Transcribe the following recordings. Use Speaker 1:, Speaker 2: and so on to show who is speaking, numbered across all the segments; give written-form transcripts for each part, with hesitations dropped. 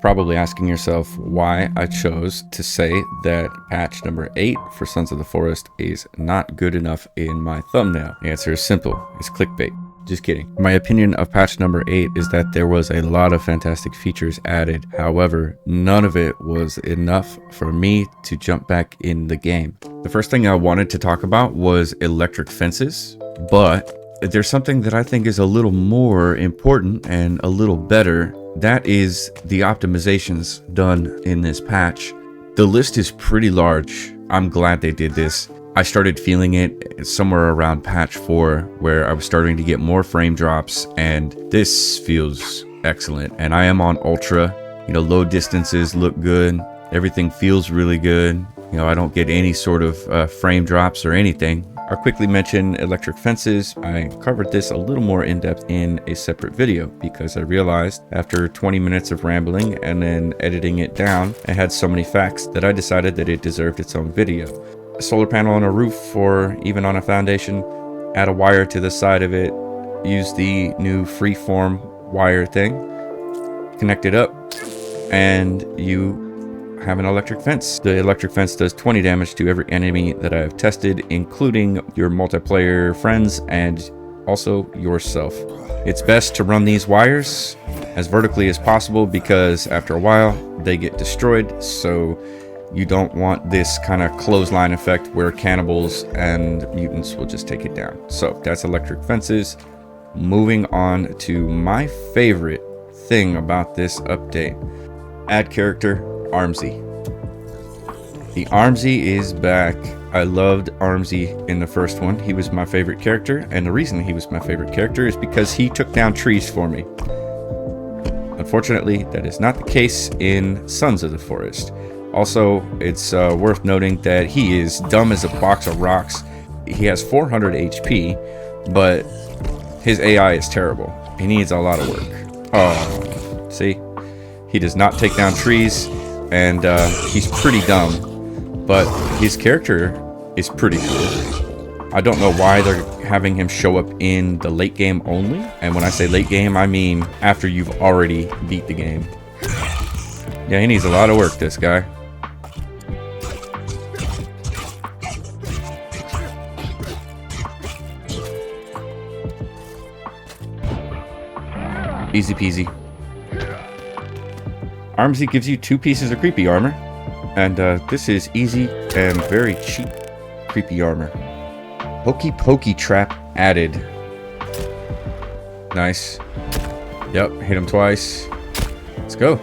Speaker 1: probably asking yourself why I chose to say that patch number 8 for Sons of the Forest is not good enough in my thumbnail. The answer is simple. It's clickbait. Just kidding. My opinion of patch number 8 is that there was a lot of fantastic features added. However, none of it was enough for me to jump back in the game. The first thing I wanted to talk about was electric fences, but there's something that I think is a little more important and a little better. That is the optimizations done in this patch. The list is pretty large. I'm glad they did this. I started feeling it somewhere around patch 4 where I was starting to get more frame drops, and this feels excellent. And I am on ultra. You know, low distances look good. Everything feels really good. You know, I don't get any sort of frame drops or anything. I'll quickly mention electric fences. I covered this a little more in depth in a separate video because I realized after 20 minutes of rambling and then editing it down, I had so many facts that I decided that it deserved its own video. A solar panel on a roof or even on a foundation, add a wire to the side of it, use the new Freeform wire thing, connect it up, and you have an electric fence. The electric fence does 20 damage to every enemy that I've tested, including your multiplayer friends and also yourself. It's best to run these wires as vertically as possible because after a while they get destroyed, so you don't want this kind of clothesline effect where cannibals and mutants will just take it down. So that's electric fences. Moving on to my favorite thing about this update. Add character Armsy. The Armsy is back. I loved Armsy in the first one. He was my favorite character, and the reason he was my favorite character is because he took down trees for me. Unfortunately, that is not the case in Sons of the Forest. Also, it's worth noting that he is dumb as a box of rocks. He has 400 HP, but his AI is terrible. He needs a lot of work. Oh, see? He does not take down trees, and he's pretty dumb, but his character is pretty cool. I don't know why they're having him show up in the late game only, and when I say late game, I mean after you've already beat the game. Yeah, he needs a lot of work, this guy. Easy peasy. Armsy gives you 2 pieces of creepy armor, and this is easy and very cheap creepy armor. Hokey Pokey trap added. Nice. Yep, hit him twice. Let's go.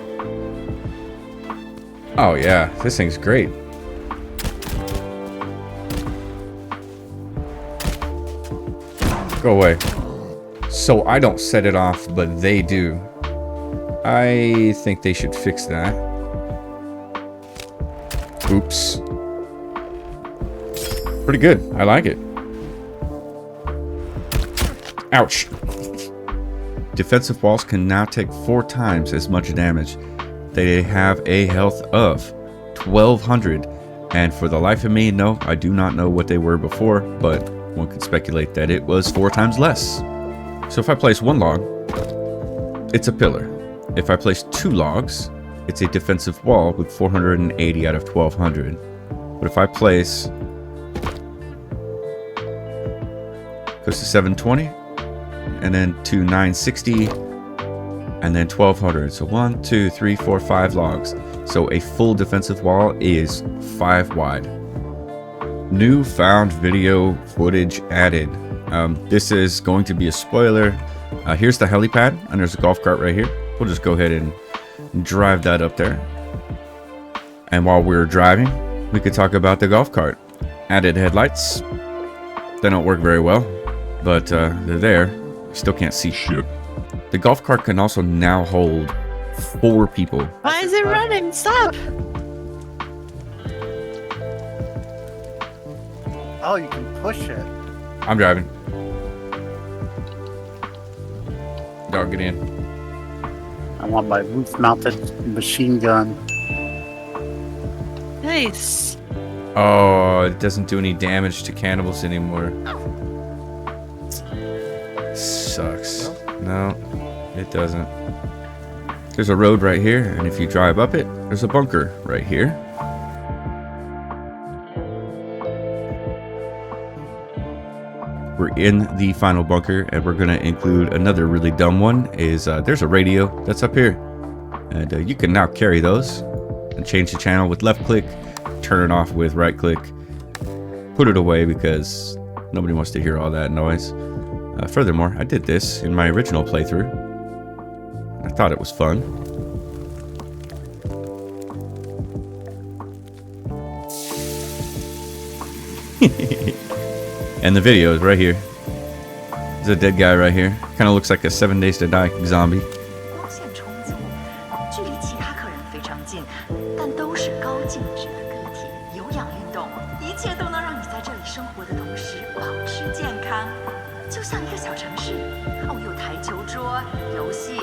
Speaker 1: Oh yeah, this thing's great. Go away. So I don't set it off, but they do. I think they should fix that. Oops. Pretty good. I like it. Ouch. Defensive walls can now take 4 times as much damage. They have a health of 1200. And for the life of me, no, I do not know what they were before, but one could speculate that it was 4 times less. So if I place 1 log, it's a pillar. If I place 2 logs, it's a defensive wall with 480 out of 1200. But if I place, goes to 720, and then to 960, and then 1200. So 1, 2, 3, 4, 5 logs. So a full defensive wall is 5 wide. New found video footage added. This is going to be a spoiler. Here's the helipad, and there's a golf cart right here. We'll just go ahead and drive that up there. And while we're driving, we could talk about the golf cart. Added headlights. They don't work very well, but they're there. Still can't see shit. The golf cart can also now hold 4 people.
Speaker 2: Why is it running? Stop!
Speaker 3: Oh, you can push it.
Speaker 1: I'm driving. Dog, get in.
Speaker 3: I want my roof-mounted machine gun.
Speaker 2: Nice.
Speaker 1: Oh, it doesn't do any damage to cannibals anymore. Sucks. No, it doesn't. there's a road right here, and if you drive up it, there's a bunker right here. We're in the final bunker, and we're gonna include another really dumb one. Is there's a radio that's up here, and you can now carry those and change the channel with left click, turn it off with right click, put it away because nobody wants to hear all that noise. Furthermore, I did this in my original playthrough. I thought it was fun. And the video is right here. There's a dead guy right here. Kind of looks like a 7 Days to Die zombie.
Speaker 4: 光线充足，距离其他客人非常近，但都是高净值的个体，有氧运动，一切都能让你在这里生活的同时保持健康，就像一个小城市。哦，有台球桌、游戏、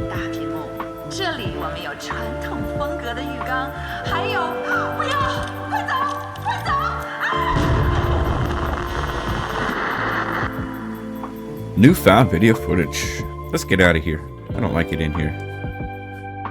Speaker 4: 大屏幕。这里我们有传统风格的浴缸，还有，不要，快走，快走！啊！
Speaker 1: Newfound video footage. Let's get out of here. I don't like it in here.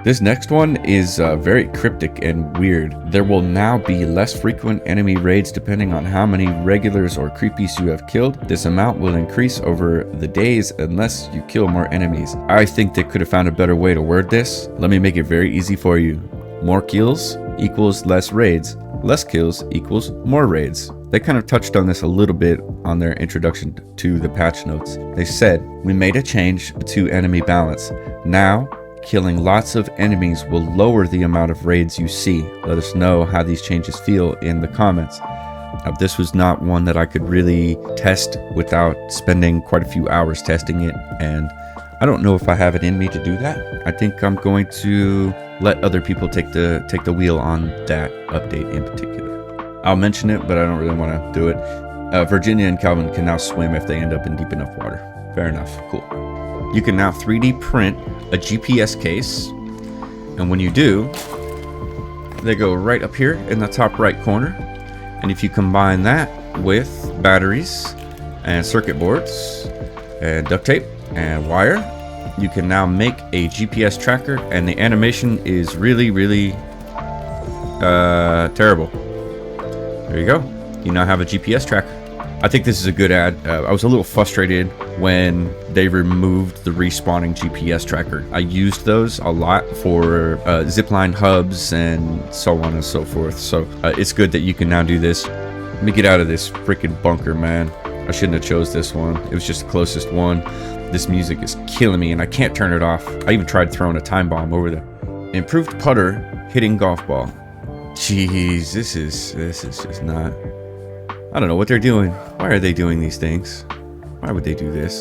Speaker 1: This next one is very cryptic and weird. There will now be less frequent enemy raids depending on how many regulars or creepies you have killed. This amount will increase over the days unless you kill more enemies. I think they could have found a better way to word this. Let me make it very easy for you. More kills equals less raids. Less kills equals more raids. They kind of touched on this a little bit on their introduction to the patch notes. They said, we made a change to enemy balance. Now, killing lots of enemies will lower the amount of raids you see. Let us know how these changes feel in the comments. This was not one that I could really test without spending quite a few hours testing it, and I don't know if I have it in me to do that. I think I'm going to let other people take the wheel on that update in particular. I'll mention it, but I don't really want to do it. Virginia and Kelvin can now swim if they end up in deep enough water. Fair enough. Cool. You can now 3D print a GPS case, and when you do, they go right up here in the top right corner. And if you combine that with batteries and circuit boards and duct tape and wire, you can now make a GPS tracker, and the animation is really, really terrible. There you go. You now have a GPS tracker. I think this is a good ad. I was a little frustrated when they removed the respawning GPS tracker. I used those a lot for zipline hubs and so on and so forth. So it's good that you can now do this. Let me get out of this freaking bunker, man. I shouldn't have chose this one. It was just the closest one. This music is killing me and I can't turn it off. I even tried throwing a time bomb over there. Improved putter hitting golf ball. Jeez, this is just not... I don't know what they're doing. Why are they doing these things? Why would they do this?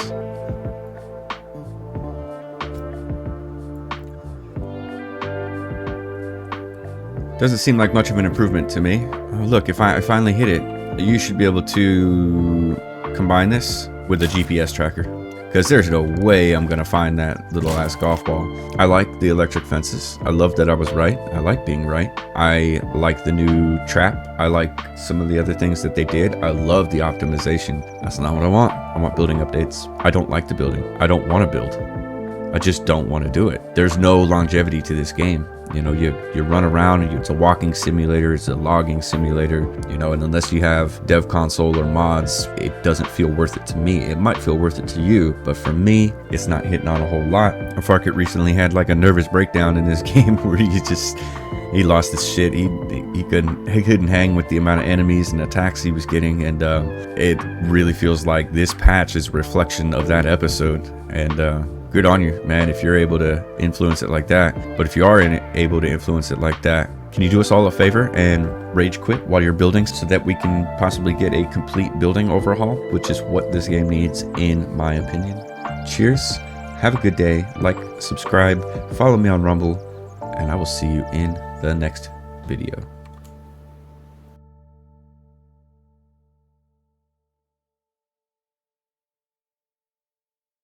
Speaker 1: Doesn't seem like much of an improvement to me. Oh, look, if I finally hit it, you should be able to combine this with a GPS tracker. Because there's no way I'm gonna find that little ass golf ball. I like the electric fences. I love that I was right. I like being right. I like the new trap. I like some of the other things that they did. I love the optimization. That's not what I want. I want building updates. I don't like the building. I don't want to build. I just don't want to do it. There's no longevity to this game. You know, you run around and it's a walking simulator, it's a logging simulator, you know, and unless you have dev console or mods, it doesn't feel worth it to me. It might feel worth it to you, but for me, it's not hitting on a whole lot. Farkit recently had like a nervous breakdown in this game where he lost his shit. He couldn't hang with the amount of enemies and attacks he was getting, and it really feels like this patch is a reflection of that episode. And good on you, man, if you're able to influence it like that. But if you are able to influence it like that, can you do us all a favor and rage quit while you're building so that we can possibly get a complete building overhaul, which is what this game needs, in my opinion. Cheers, have a good day, like, subscribe, follow me on Rumble, and I will see you in the next video.